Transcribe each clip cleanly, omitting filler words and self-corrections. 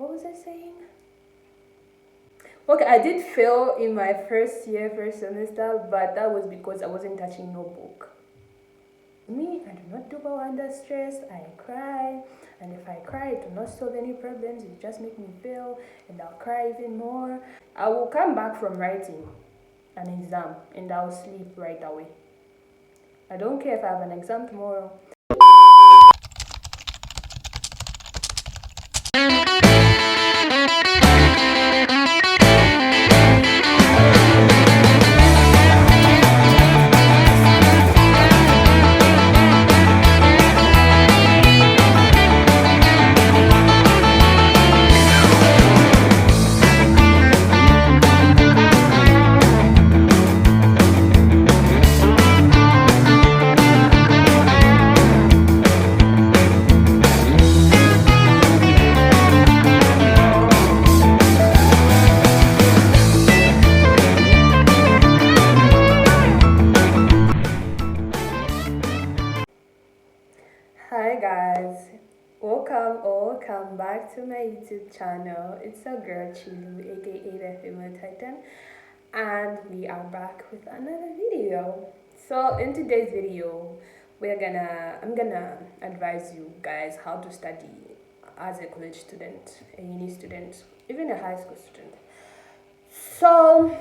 what was I saying? Okay, I did fail in my first semester, but that was because I wasn't touching no book. Me, I do not do well under stress. I cry, and if I cry, it will not solve any problems. It just make me fail, and I'll cry even more. I will come back from writing an exam, and I'll sleep right away. I don't care if I have an exam tomorrow. Hi guys, welcome back to my YouTube channel. It's a girl Chilu, aka the female titan, and we are back with another video. So in today's video, I'm gonna advise you guys how to study as a college student, a uni student, even a high school student. So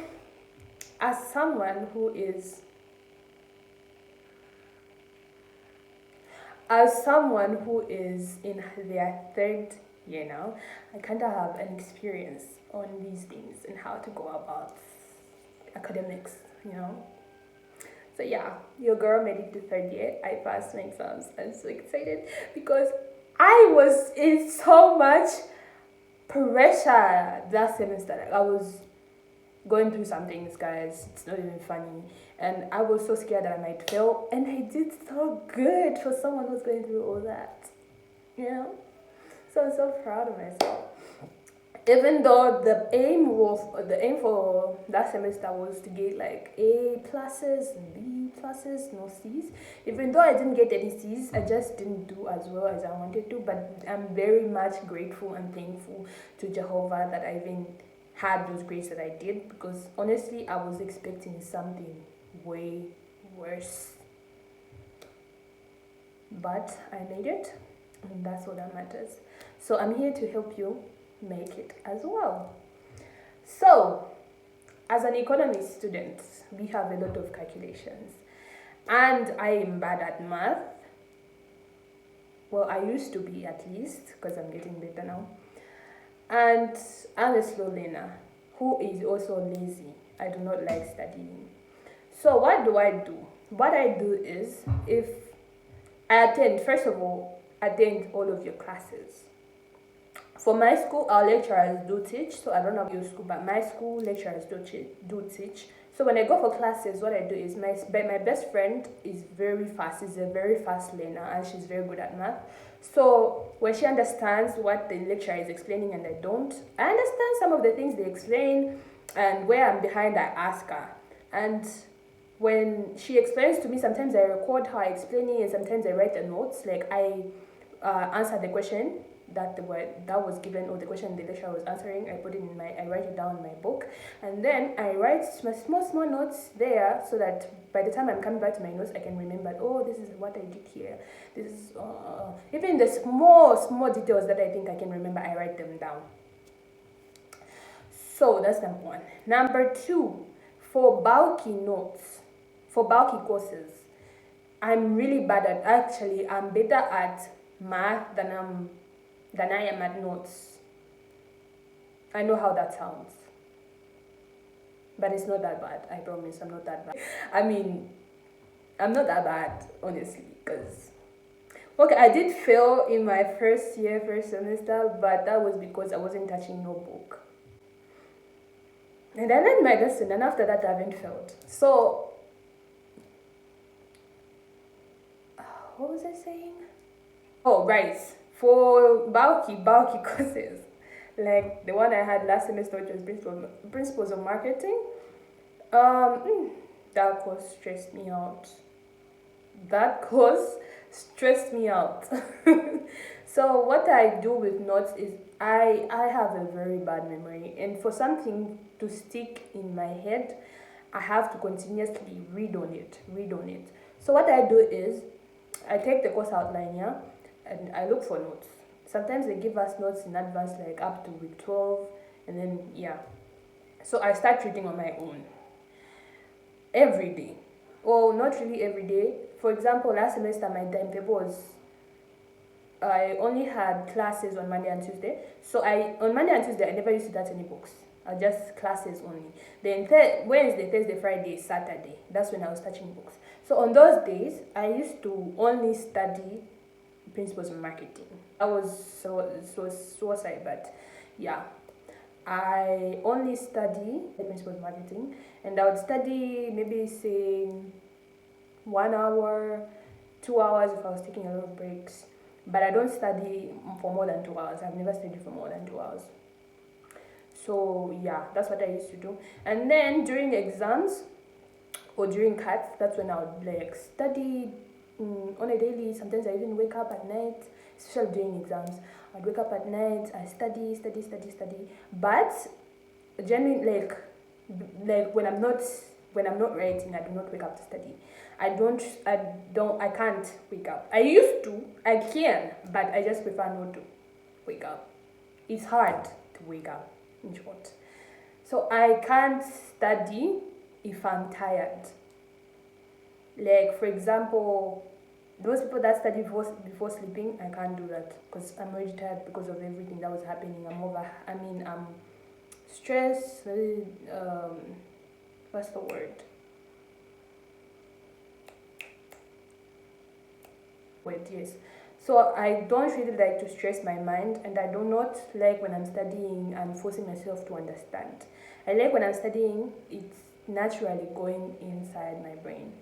as someone who is in their third year now, I kind of have an experience on these things and how to go about academics, So yeah, your girl made it to third year. I passed my exams. I'm so excited because I was in so much pressure that semester. Like, I was going through some things, guys. It's not even funny. And I was so scared that I might fail. And I did so good for someone who's going through all that. So I'm so proud of myself. Even though the aim for that semester was to get like A pluses, B pluses, no C's. Even though I didn't get any C's, I just didn't do as well as I wanted to. But I'm very much grateful and thankful to Jehovah that I even had those grades that I did, because honestly I was expecting something way worse. But I made it, and that's all that matters. So I'm here to help you make it as well. So as an economy student, we have a lot of calculations, and I am bad at math. Well, I used to be, at least, because I'm getting better now. And I'm a slow learner who is also lazy. I do not like studying. So what do? What I do is, if I first of all, attend all of your classes. For my school, our lecturers do teach. So I don't know your school, but my school lecturers do teach. So when I go for classes, what I do is, my best friend is very fast. She's a very fast learner, and she's very good at math. So when she understands what the lecturer is explaining and I don't, I understand some of the things they explain, and where I'm behind, I ask her. And when she explains to me, sometimes I record her explaining, and sometimes I write the notes. Like, I answer the question that was given, or the question the lecturer was answering. I write it down in my book, and then I write my small notes there, so that by the time I'm coming back to my notes, I can remember, oh, this is what I did here. This is even the small details that I think I can remember, I write them down. So that's number one. Number two, for bulky courses, I'm really bad at, actually I'm better at math than I am at notes. I know how that sounds, but it's not that bad. I promise, I'm not that bad. I mean, I'm not that bad, honestly, because I did fail in my first semester, but that was because I wasn't touching no book. And I learned my lesson, and after that I haven't failed. So what was I saying? Oh, right. For bulky courses, like the one I had last semester, which was principles of marketing, that course stressed me out. That course stressed me out. So what I do with notes is I have a very bad memory, and for something to stick in my head, I have to continuously read on it. So what I do is I take the course outline, yeah, and I look for notes. Sometimes they give us notes in advance, like up to week 12, and then yeah. So I start reading on my own every day. Well, not really every day. For example, last semester my timetable was I only had classes on Monday and Tuesday. So I on Monday and Tuesday I never used to touch any books. I just classes only. Then Wednesday, Thursday, Friday, Saturday. That's when I was touching books. So on those days I used to only study principles of marketing. I was so suicide, but yeah. I only study the principles of marketing, and I would study maybe say 1 hour, 2 hours if I was taking a lot of breaks. But I don't study for more than 2 hours. I've never studied for more than 2 hours. So yeah, that's what I used to do. And then during exams or during cuts, that's when I would like study on a daily. Sometimes I even wake up at night, especially during exams. I'd wake up at night, I study. But generally, like when I'm not writing, I do not wake up to study. I can't wake up. I used to, I can, but I just prefer not to wake up. It's hard to wake up, in short. So I can't study if I'm tired. Like, for example, those people that study before sleeping, I can't do that because I'm already tired because of everything that was happening. I'm stressed. What's the word? Yes. So I don't really like to stress my mind, and I do not like when I'm studying and forcing myself to understand. I like when I'm studying, it's naturally going inside my brain.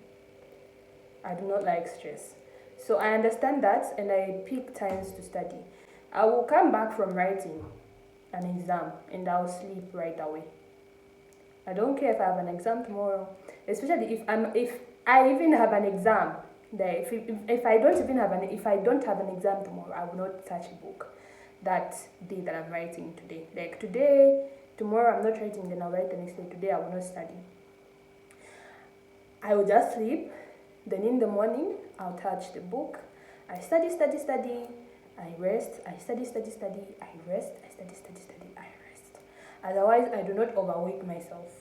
I do not like stress. So I understand that, and I pick times to study. I will come back from writing an exam and I'll sleep right away. I don't care if I have an exam tomorrow, especially if I even have an exam. If I don't have an exam tomorrow, I will not touch a book that day that I'm writing today. Like today, tomorrow I'm not writing, then I'll write the next day. Today I will not study. I will just sleep. Then in the morning I'll touch the book. I study. I rest. I study. I rest. I study. I rest. Otherwise, I do not overwork myself.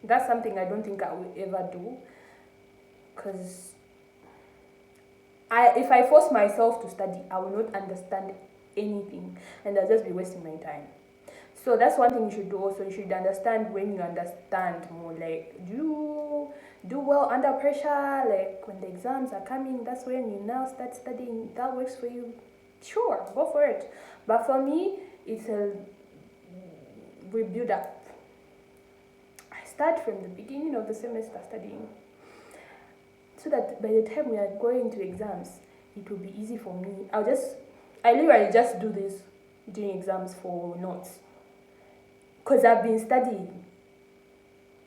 That's something I don't think I will ever do, because if I force myself to study, I will not understand anything, and I'll just be wasting my time. So that's one thing you should do also. You should understand when you understand more. Like, do do well under pressure. Like when the exams are coming, that's when you now start studying. That works for you. Sure, go for it. But for me, it's a rebuild up. I start from the beginning of the semester studying, so that by the time we are going to exams, it will be easy for me. I literally just do this during exams for notes, because I've been studying,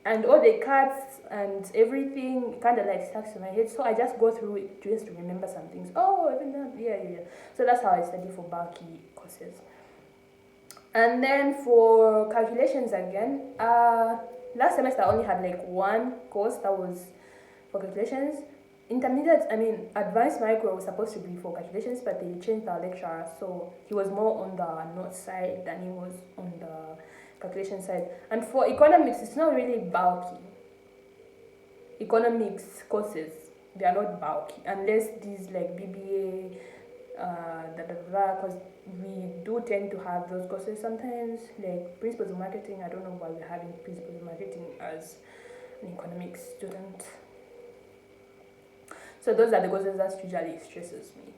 and all the cards and everything kind of like stuck to my head. So I just go through it just to remember some things. Oh, even that, yeah. So that's how I study for bulky courses. And then for calculations again, last semester I only had like one course that was for calculations. Advanced micro was supposed to be for calculations, but they changed our lecturer, so he was more on the note side than he was on the calculation side. And for economics, it's not really bulky. Economics courses, they are not bulky unless these like BBA, because we do tend to have those courses sometimes, like principles of marketing. I don't know why we're having principles of marketing as an economics student. So those are the courses that usually stresses me.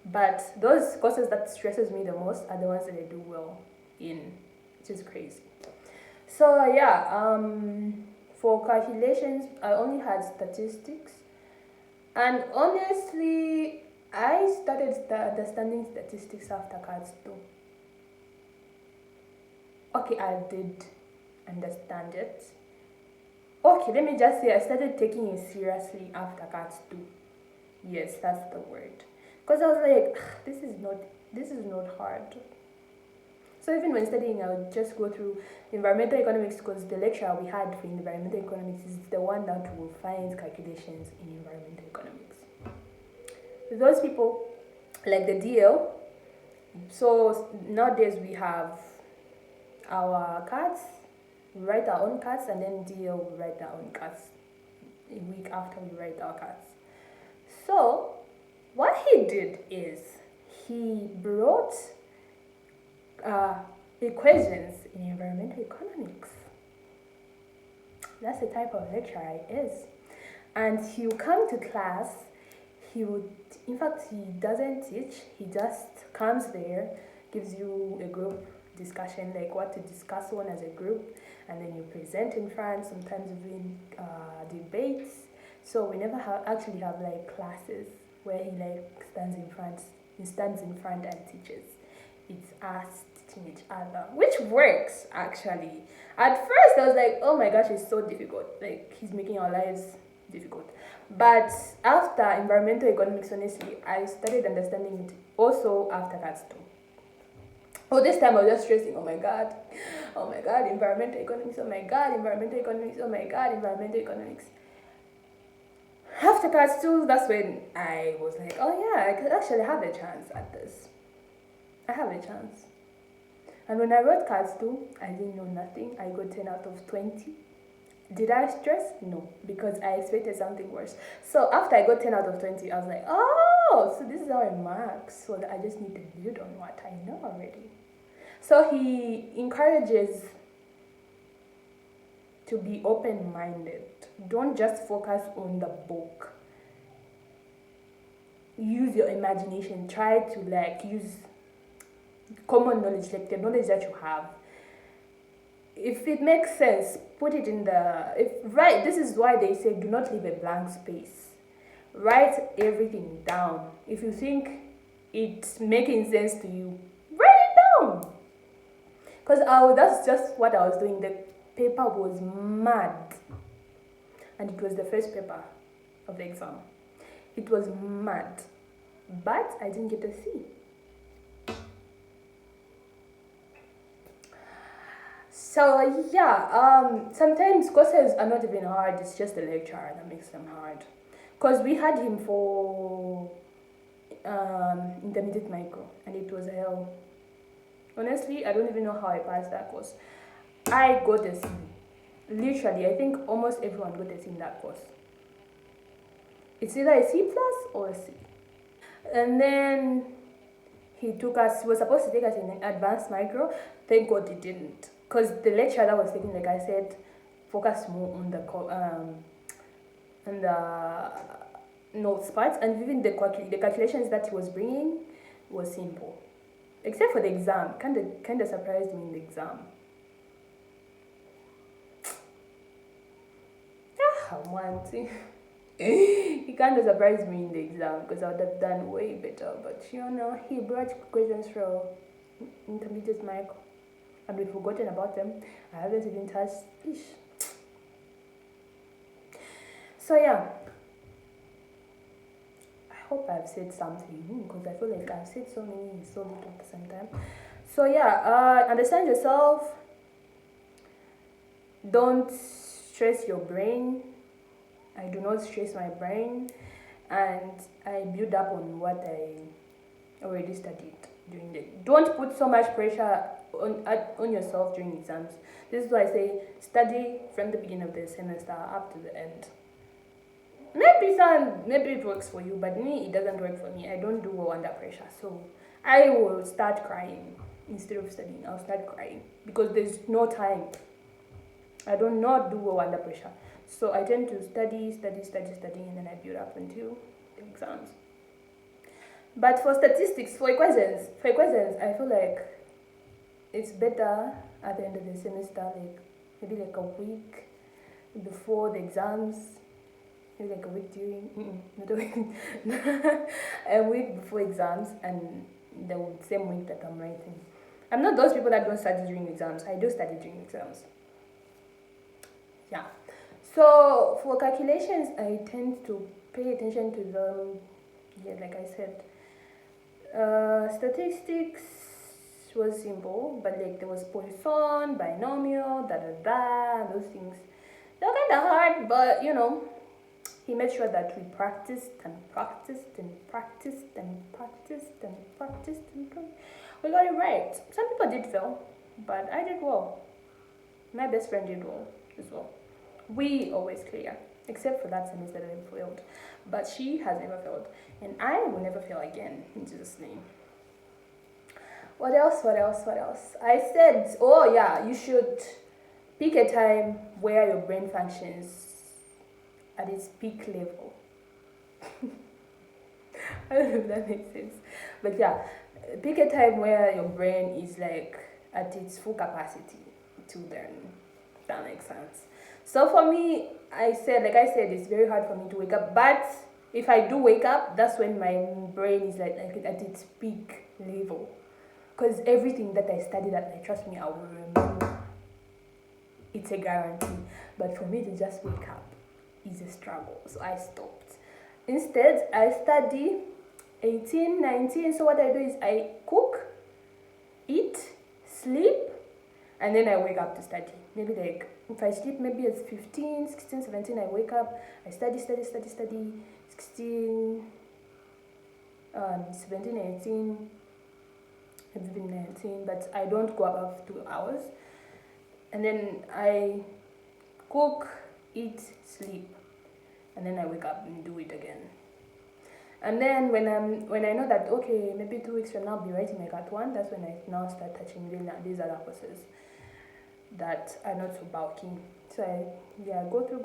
But those courses that stresses me the most are the ones that I do well in, which is crazy. So yeah, for calculations, I only had statistics, and honestly, I started understanding statistics after cards too. Okay, I did understand it. Okay, let me just say I started taking it seriously after cards too. Yes, that's the word. Because I was like, this is not hard. So even when studying, I would just go through environmental economics because the lecture we had for environmental economics is the one that will find calculations in environmental economics. Those people, like the DL, so nowadays we have our cards, we write our own cards, and then DL will write our own cards a week after we write our cards. So what he did is he brought uh, equations in environmental economics. That's the type of lecturer he is. And he'll come to class, he would, in fact, he doesn't teach, he just comes there, gives you a group discussion, like what to discuss on as a group, and then you present in front, sometimes even debates. So we never actually have like classes where he stands in front and teaches. It's us teaching each other, which works actually. At first, I was like, oh my gosh, it's so difficult. Like, he's making our lives difficult. But after environmental economics, honestly, I started understanding it also after that too. Oh, this time I was just stressing, oh my god, environmental economics, oh my god, environmental economics, oh my god, environmental economics. After class 2, that's when I was like, oh yeah, I could actually have a chance at this. I have a chance. And when I wrote cards 2, I didn't know nothing. I got 10 out of 20. Did I stress? No, because I expected something worse. So after I got 10 out of 20, I was like, oh, so this is how I mark. So that I just need to build on what I know already. So he encourages to be open-minded. Don't just focus on the book. Use your imagination. Try to like use common knowledge, like the knowledge that you have. If it makes sense, put it in right. This is why they say do not leave a blank space. Write everything down. If you think it's making sense to you, write it down. Because that's just what I was doing. The paper was mad. And it was the first paper of the exam. It was mad. But I didn't get a C. So yeah, sometimes courses are not even hard. It's just the lecturer that makes them hard. Because we had him for intermediate micro, and it was hell. Honestly, I don't even know how I passed that course. I got a C. Literally, I think almost everyone got a C in that course. It's either a C plus or a C. And then he was supposed to take us in advanced micro. Thank God he didn't. Because the lecturer that was taking, like I said, focused more on the notes part, and even the calculations that he was bringing was simple. Except for the exam. Kinda surprised me in the exam. One thing. He kind of surprised me in the exam because I would have done way better. But he brought questions from intermediate micro, and we've forgotten about them. I haven't even touched. Ish. So yeah, I hope I've said something because I feel like I've said so many so little at the same time. So yeah, understand yourself. Don't stress your brain. I do not stress my brain, and I build up on what I already studied during the. Don't put so much pressure on yourself during exams. This is why I say study from the beginning of the semester up to the end. Maybe it works for you, but me it doesn't work for me. I don't do well under pressure, so I will start crying instead of studying. I'll start crying because there's no time. I do not do well under pressure. So I tend to study, and then I build up until the exams. But for statistics, for equations, I feel like it's better at the end of the semester, like maybe like a week before the exams, maybe like a week during, not a week, a week before exams, and the same week that I'm writing. I'm not those people that don't study during exams. I do study during exams. Yeah. So for calculations, I tend to pay attention to them Yeah, like I said, statistics was simple, but like there was Poisson, binomial, da da da, those things. They were kind of hard, but he made sure that we practiced and practiced and practiced and practiced and practiced and we got it right. Some people did fail, but I did well. My best friend did well as well. We always clear, except for that semester that I failed. But she has never failed, and I will never fail again in Jesus' name. What else? What else? What else? I said, oh yeah, you should pick a time where your brain functions at its peak level. I don't know if that makes sense. But yeah, pick a time where your brain is like at its full capacity to learn. That makes sense. So for me, like I said, it's very hard for me to wake up. But if I do wake up, that's when my brain is like at its peak level. Because everything that I studied at night, trust me, I will remember. It's a guarantee. But for me to just wake up is a struggle. So I stopped. Instead, I study 18, 19. So what I do is I cook, eat, sleep, and then I wake up to study. Maybe like, if I sleep maybe at 15, 16, 17, I wake up, I study, 16, 17, 18, maybe 19, but I don't go above 2 hours. And then I cook, eat, sleep, and then I wake up and do it again. And then when I know that okay, maybe 2 weeks from now I'll be writing my Cat 1, that's when I now start touching these other courses that are not so bulky. So I go through.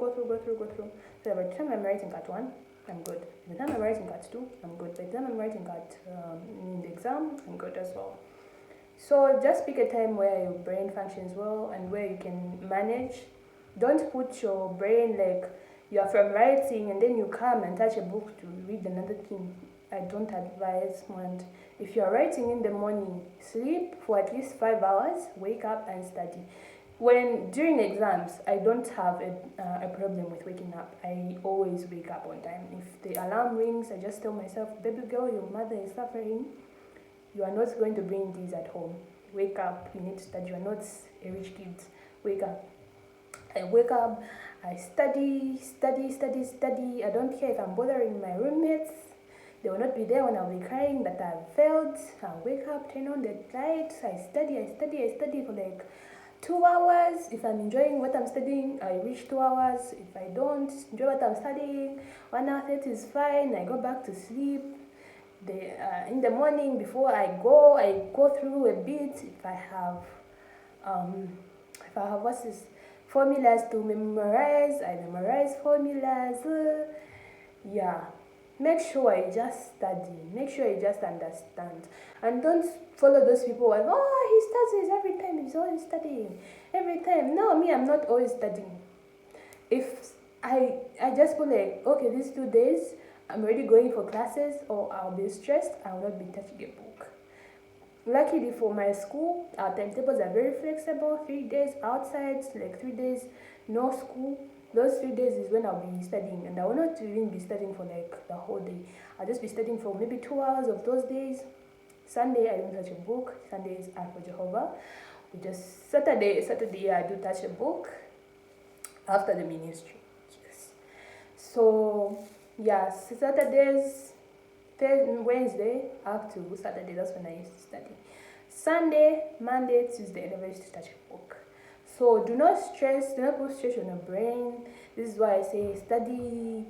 So by the time I'm writing Cat 1, I'm good. By the time I'm writing Cat 2, I'm good. By the time I'm writing Cat in the exam, I'm good as well. So just pick a time where your brain functions well and where you can manage. Don't put your brain like you are from writing and then you come and touch a book to read another thing. I don't advise one. If you are writing in the morning, sleep for at least 5 hours, wake up and study. During exams, I don't have a problem with waking up. I always wake up on time. If the alarm rings, I just tell myself, baby girl, your mother is suffering. You are not going to bring these at home. Wake up, you need to study. You are not a rich kid. Wake up. I wake up, I study. I don't care if I'm bothering my roommates. They will not be there when I'll be crying that I've failed. I'll wake up, turn on the lights, I study for like 2 hours. If I'm enjoying what I'm studying, I reach 2 hours. If I don't enjoy what I'm studying, 1 hour 30 is fine. I go back to sleep. In the morning before I go through a bit. If I have formulas to memorize, I memorize formulas. Yeah. Make sure you just study. Make sure you just understand. And don't follow those people like, oh, he studies every time. He's always studying. Every time. No, me, I'm not always studying. If I just put like, okay, these 2 days, I'm already going for classes or I'll be stressed, I will not be touching a book. Luckily for my school, our timetables are very flexible. 3 days outside, like 3 days no school. Those 3 days is when I'll be studying, and I will not even be studying for like the whole day. I'll just be studying for maybe 2 hours of those days. Sunday I don't touch a book. Sundays are for Jehovah. Saturday I do touch a book after the ministry. Yes. So yeah, Saturdays, Wednesday up to Saturday, that's when I used to study. Sunday, Monday, Tuesday, I never used to touch a book. So do not put stress on your brain. This is why I say study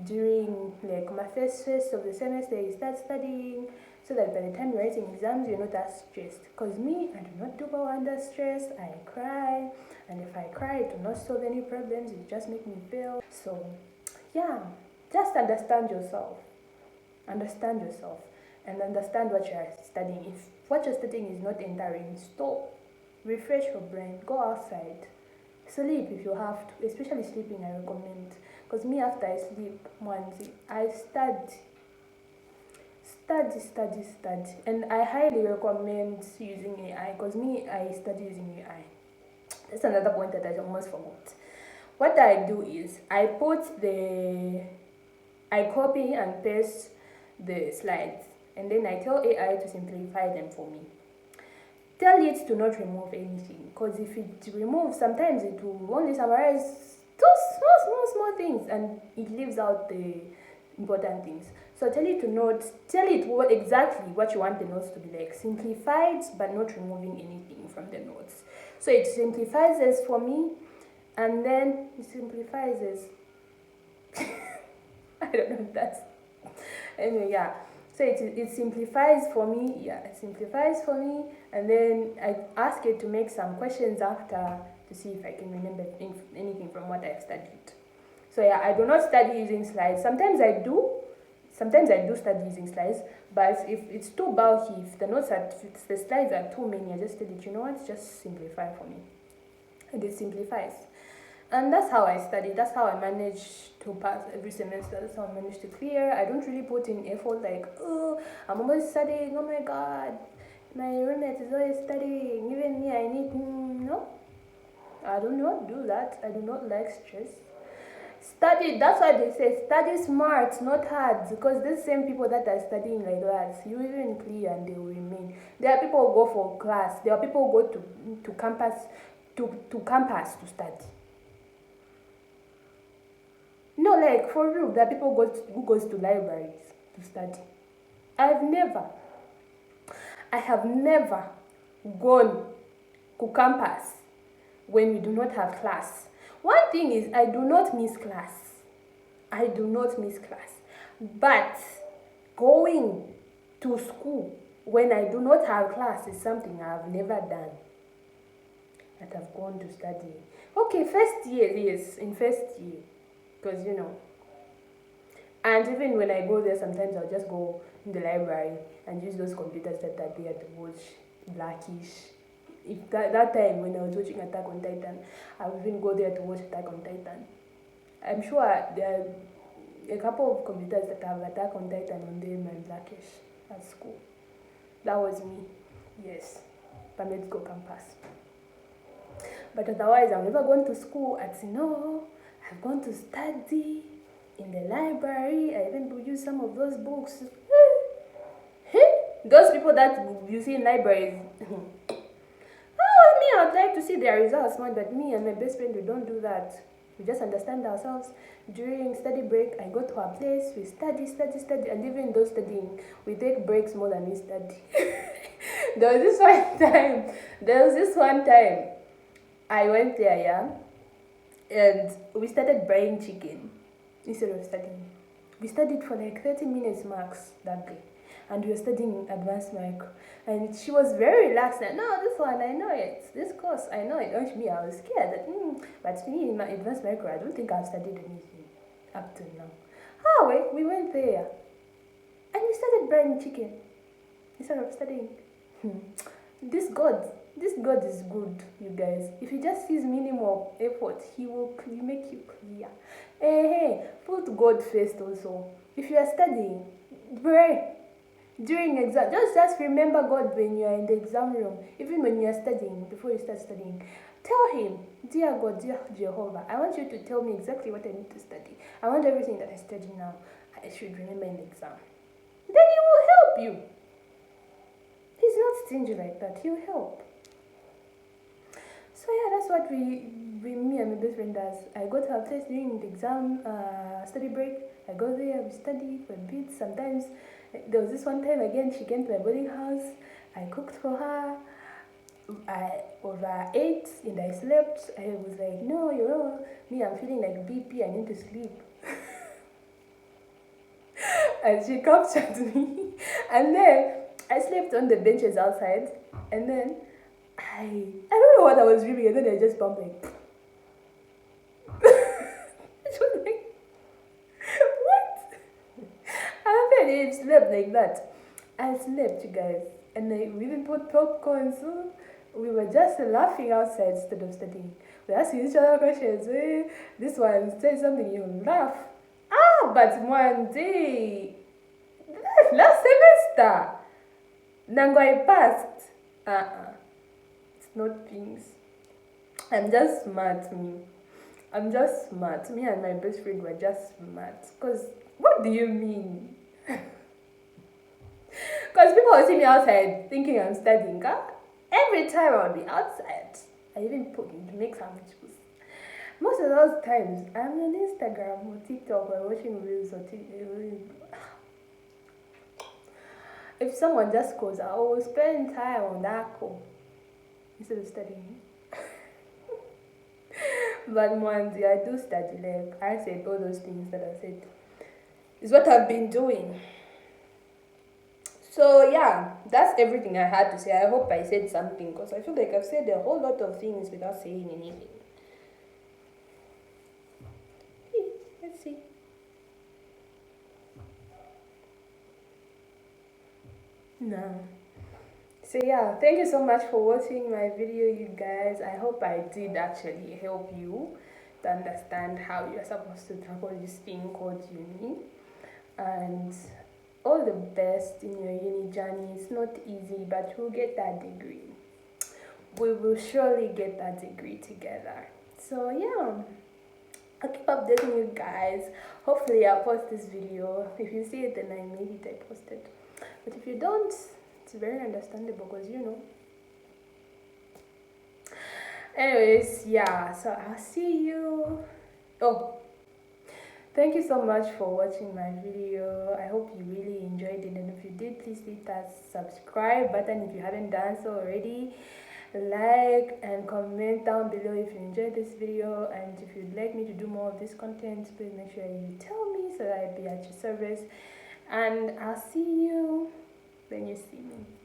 during like my first of the semester. You start studying so that by the time you're writing exams, you're not as stressed. Because me, I do not do well under stress. I cry, and if I cry, it will not solve any problems. It just make me fail. So yeah, just understand yourself. Understand yourself and understand what you're studying. If what you're studying is not entering, stop. Refresh your brain. Go outside. Sleep if you have to. Especially sleeping, I recommend. Because me, after I sleep, I study. And I highly recommend using AI. Because me, I study using AI. That's another point that I almost forgot. What I do is I copy and paste the slides, and then I tell AI to simplify them for me. Tell it to not remove anything, because if it removes, sometimes it will only summarize those small things, and it leaves out the important things. So tell it to not, tell it exactly what you want the notes to be like, simplified but not removing anything from the notes. So it simplifies this for me, and then it simplifies this. I don't know if that's, anyway, yeah. So it simplifies for me, it simplifies for me, and then I ask it to make some questions after to see if I can remember anything from what I've studied. So yeah, I do not study using slides. Sometimes I do study using slides, but if it's too bulky, if the slides are too many, I just tell it, you know what, just simplify for me. And it simplifies. And that's how I study. That's how I manage to pass every semester. That's how I manage to clear. I don't really put in effort like, oh, I'm always studying. Oh my God, my roommate is always studying. Even me, I need, no. I do not do that. I do not like stress. Study, that's why they say study smart, not hard. Because these same people that are studying like that, you even clear and they will remain. There are people who go for class. There are people who go to campus to study. No, like for real, there are people who goes to libraries to study. I have never gone to campus when we do not have class. One thing is, I do not miss class. But going to school when I do not have class is something I have never done. That I've gone to study. Okay, first year, yes, in first year. Because, and even when I go there, sometimes I'll just go in the library and use those computers that are there to watch Blackish. If that time when I was watching Attack on Titan, I would even go there to watch Attack on Titan. I'm sure there are a couple of computers that have Attack on Titan on them and Blackish at school. That was me, yes, Pamedco campus. But otherwise, I've never gone to school at no. I've gone to study in the library. I even use some of those books. Those people that you see in libraries. Me, I'd like to see their results more, but me and my best friend, we don't do that. We just understand ourselves. During study break, I go to our place, we study, and even though studying, we take breaks more than we study. There was this one time, I went there, yeah, and we started buying chicken instead of studying. We studied for like 30 minutes max that day. And we were studying advanced micro. And she was very relaxed. Like, no, this one, I know it. This course, I know it. Don't me, I was scared. That, but me, in my advanced micro, I don't think I've studied anything up till now. We went there. And we started buying chicken instead of studying. This God is good, you guys. If he just sees minimal effort, he will make you clear. Hey, put God first also. If you are studying, pray. During exam, just remember God when you are in the exam room. Even when you are studying, before you start studying, tell him, dear God, dear Jehovah, I want you to tell me exactly what I need to study. I want everything that I study now, I should remember in the exam. Then he will help you. He's not stingy like that. He'll help. So yeah, that's what me and my best friend does. I go to her place during the exam study break. I go there, we study for a bit. Sometimes there was this one time again, she came to my boarding house. I cooked for her. I ate and I slept. I was like, no, me, I'm feeling like BP. I need to sleep. And she captured me. And then I slept on the benches outside. And then I don't know what I was dreaming. And then I just bumped like. It was like, what? And then I slept like that. I slept, you guys. And we even put popcorn, so we were just laughing outside instead of studying. We asking each other questions. This one says something, you laugh. But one day, last semester, Nango I passed. It's not things. I'm just smart, me. I'm just smart. Me and my best friend were just smart. Because, what do you mean? Because people will see me outside thinking I'm studying. Huh? Every time I'll be outside. I even make sandwiches. Most of those times, I'm on Instagram or TikTok or watching reels or if someone just calls, I will spend time on that call instead of studying. But Monday, I do study. Like I said, all those things that I said is what I've been doing. So yeah, that's everything I had to say. I hope I said something because I feel like I've said a whole lot of things without saying anything. Let's see. No. So yeah, thank you so much for watching my video, you guys. I hope I did actually help you to understand how you're supposed to tackle this thing called uni. And all the best in your uni journey. It's not easy, but we'll get that degree. We will surely get that degree together. So yeah, I'll keep updating you guys. Hopefully I'll post this video. If you see it, then I made it, I posted. But if you don't, it's very understandable because Anyways, yeah, so I'll see you. Oh, thank you so much for watching my video. I hope you really enjoyed it, and if you did, please hit that subscribe button if you haven't done so already. Like and comment down below if you enjoyed this video, and if you'd like me to do more of this content, please make sure you tell me so that I'll be at your service. And I'll see you when you see me.